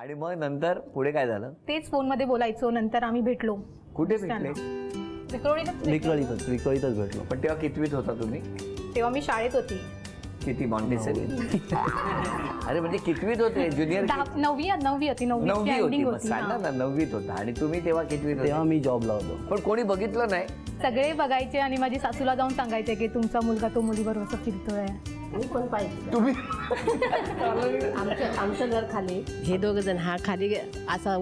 आणि मग नंतर पुढे काय झालं? तेच फोन मध्ये बोलायचो. नंतर आम्ही भेटलो. कुठे भेटले? विक्रोळीतच भेटलो. पण तेव्हा कितवीत होता तुम्ही? तेव्हा मी शाळेत होती. किती मॉन्टेसरी? अरे म्हणजे कितवीत होते? ज्युनियर? नववी होती. नववी होती. मग सांगा ना, नववीत होता. आणि तुम्ही तेव्हा कितवीत होते? तेव्हा मी जॉबला होतो. पण कोणी बघितलं नाही? सगळे बघायचे आणि माझी सासूला जाऊन सांगायचे की तुमचा मुलगा तो मुलीबरोबर असं फिरतोय. मी पण पाहिजे. तुम्ही आमचं घर खाली, हे दोघ जण हा खाली असा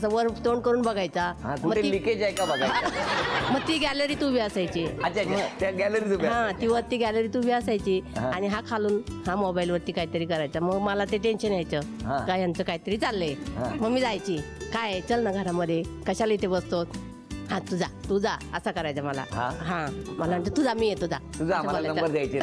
वर तोंड करून बघायचा. कुठे लिकेज आहे का बघायचं? मग ती गॅलरीत उभी असायची. अच्छा, त्या गॅलरीत उभ्या. हा, ती वरती गॅलरीत उभी असायची आणि हा खालून हा मोबाईल वरती काहीतरी करायचा. मग मला ते टेन्शन यायचं काय यांचं काहीतरी चाललंय. मग मी जायची, काय चल ना घरामध्ये, कशाला इथे बसतो, हा तू जा असा करायचा मला. हा, मला म्हणतो तुझा, मी येतो, जा तुझा आम्हाला नंबर द्यायचे.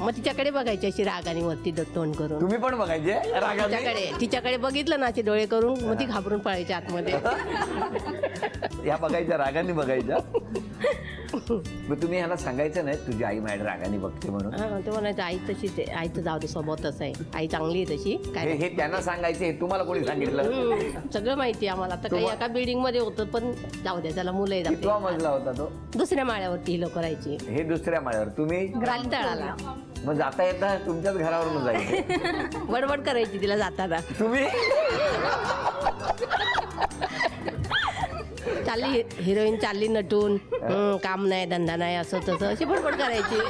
मग तिच्याकडे बघायची अशी रागाने वरती तोंड करून. तुम्ही पण बघायचे रागाने? तिच्याकडे बघितलं ना असे डोळे करून, मग ती घाबरून पळायची आतमध्ये. या बघायच्या, रागाने बघायच्या. मग तुम्ही ह्याला सांगायचं नाही तुझी आई माझ्या रागाने बघते म्हणून? हा, ते म्हणायचं आई तशीच आहे, आईचं जाऊ दे, स्वभाव तसा आहे, आई चांगली आहे तशी. काय हे त्यांना सांगायचे, हे तुम्हाला कोणी सांगितलं? सगळं माहिती आम्हाला. आता काही एका बिल्डिंग मध्ये होतं, पण जाऊ द्या, त्याला मुलं आहेत. कितवा मजला होता तो? दुसऱ्या माळ्यावरती ही लोक राहायची. हे दुसऱ्या माळ्यावर, तुम्ही तळाला. मग जाता येता तुमच्याच घरावरून जायचे? बडबड करायची तिला जाताना. तुम्ही चालली हिरोईन, चालली नटून, काम नाही धंदा नाही असं तसं अशी बडबड करायची.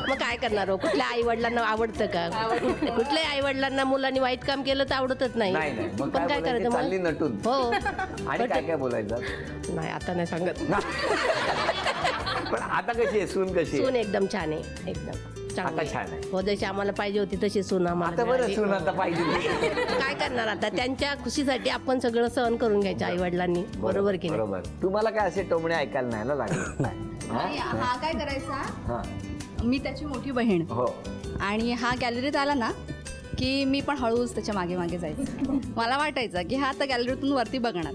मग काय करणार हो, कुठल्या आई वडिलांना आवडतं का? कुठल्याही आई वडिलांना मुलांनी वाईट काम केलं तर आवडतच नाही. मग पण काय करायचं चालली नटून? हो. आणि काय काय बोलायचं? नाही, आता नाही सांगत. पण आता कशी आहे सून? कशी सून एकदम छान आहे, एकदम आता छान आहे. हो, जशी आम्हाला पाहिजे होती तशी सून आम्हाला मिळाली. सून आता पाहिजे. काय करणार आता, त्यांच्या खुशीसाठी आपण सगळं सहन करून घ्यायचं आई वडिलांनी. बरोबर की नाही? बरोबर. तुम्हाला काय असे टोमणे ऐकायला नाही ना लागले? हा काय करायचा, हा, मी त्याची मोठी बहीण. हो. आणि हा गॅलरीत आला ना की मी पण हळूच त्याच्या मागे मागे जायचं. मला वाटायचं की हा आता गॅलरीतून वरती बघणार.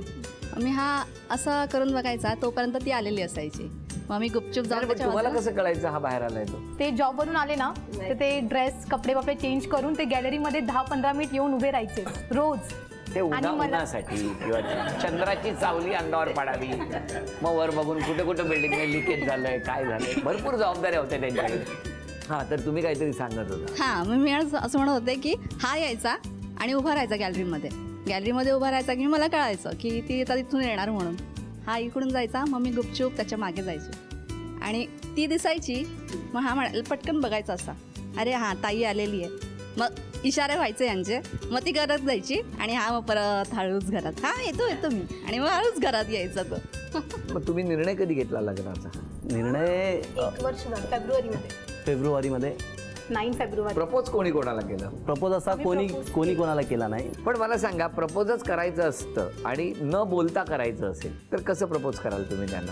मी हा असा करून बघायचा, तोपर्यंत ती आलेली असायची. मग मी गुपचूप जाऊन त्याच्या तुम्हाला बाजूला- कसं कळायचं हा बाहेर आलाय तो? ते जॉब वरून आले ना, तर ते ड्रेस कपडे चेंज करून ते गॅलरीमध्ये 10-15 मिनिट येऊन उभे राहायचे रोज. ते आणि मला- उन्हासाठी किंवा चंद्राची सावली अंगावर पडावी, मग वर बघून कुठे कुठे बिल्डिंग लिकेज झालंय, काय झालंय, भरपूर जबाबदाऱ्या होत्या त्यांच्याकडे. हा, तर तुम्ही काहीतरी सांगत होता. हां, मग मी असं म्हणत होते की हा यायचा आणि उभा राहायचा गॅलरीमध्ये उभा राहायचा की मला कळायचं की ती आता तिथून येणार म्हणून. हा इकडून जायचा, मग मी गुपचूप त्याच्या मागे जायची आणि ती दिसायची. मग हा म्हणाल पटकन बघायचा असा, अरे हां ताई आलेली आहे. मग इशारे व्हायचे यांचे, मग ती घरात जायची आणि हा मग परत हळूच घरात, हा येतो मी, आणि मग हळूच घरात यायचा तो. मग तुम्ही निर्णय कधी घेतला लग्नाचा? निर्णय 1 वर्ष झालं, फेब्रुवारीमध्ये. 9 फेब्रुवारी. प्रपोज कोणाला केलं? प्रपोज असा कोणी कोणाला केला नाही. पण मला सांगा, प्रपोजच करायचं असतं आणि न बोलता करायचं असेल तर कसं प्रपोज कराल तुम्ही त्यांना?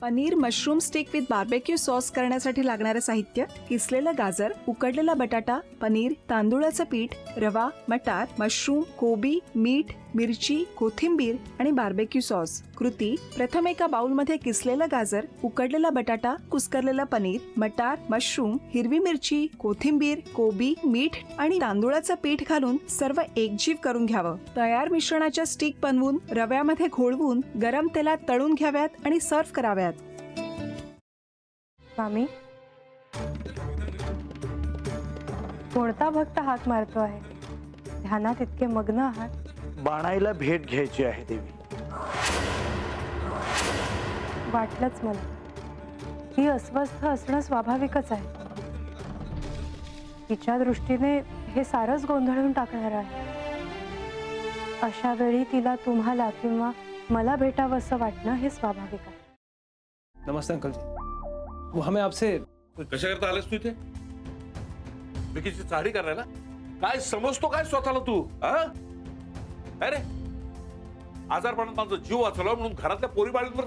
Paneer mushroom stick with barbecue sauce करण्यासाठी लागणारे साहित्य: किसलेलं गाजर, उकडलेला बटाटा, पनीर, तांदूळाचं पीठ, रवा, मटार, मशरूम, कोबी, मीठ, मिरची, कोथिंबीर आणि बार्बेक्यू सॉस. कृती: प्रथम एका बाउलमध्ये किसलेलं गाजर, उकडलेला बटाटा, कुस्करलेलं पनीर, मटार, मशरूम, हिरवी मिरची, कोथिंबीर, कोबी, मीठ आणि तांदूळाचं पीठ घालून सर्व एकजीव करून घ्यावं. तयार मिश्रणाच्या स्टिक बनवून रव्यामध्ये घोळवून गरम तेलात तळून घ्याव्यात आणि सर्व्ह कराव्यात. स्वामी, कोणता भक्त हाक मारतो आहे? ध्यानात इतके मग्न आहात. बाणाईला भेट घ्यायची आहे देवी. वाटलंच मला, ही अस्वस्थ असणं स्वाभाविकच आहे. तिच्या दृष्टीने हे सारंच गोंधळून टाकणार आहे. अशा वेळी तिला तुम्हाला किंवा मला भेटावं असं वाटणं हे स्वाभाविक आहे. नमस्ते अंकल जी, वो हमें आपसे. कशा करता आलेस तू इथे? विकीची चाळी करायला? काय समजतो काय स्वतःला तू? अरे आजारपणात माझा जीव वाचवला म्हणून घरातल्या पोरीबाळींवर.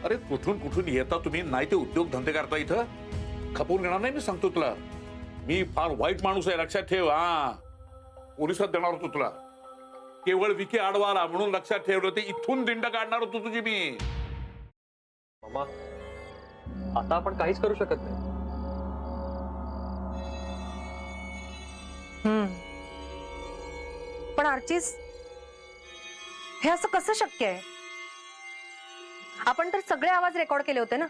अरे कुठून येता तुम्ही, नाही ते उद्योग धंदे करता इथं. खपवून घेणार नाही मी सांगतो तुला. मी फार वाईट माणूस आहे, लक्षात ठेव. पोलिसात देणार होतो तुला. केवळ विकी आडवा आला म्हणून लक्षात ठेवलं, ते इथून दिंड काढणार होतो तुझी मी. मामा, आता आपण काहीच करू शकत नाही. पण आर्चिस, हे असं कसं शक्य आहे? आपण तर सगळे आवाज रेकॉर्ड केले होते ना,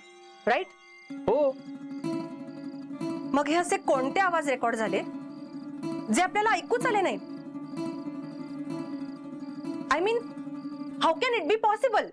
राईट? हो. मग हे असे कोणते आवाज रेकॉर्ड झाले जे आपल्याला ऐकूच आले नाहीत? I mean, how can it be possible?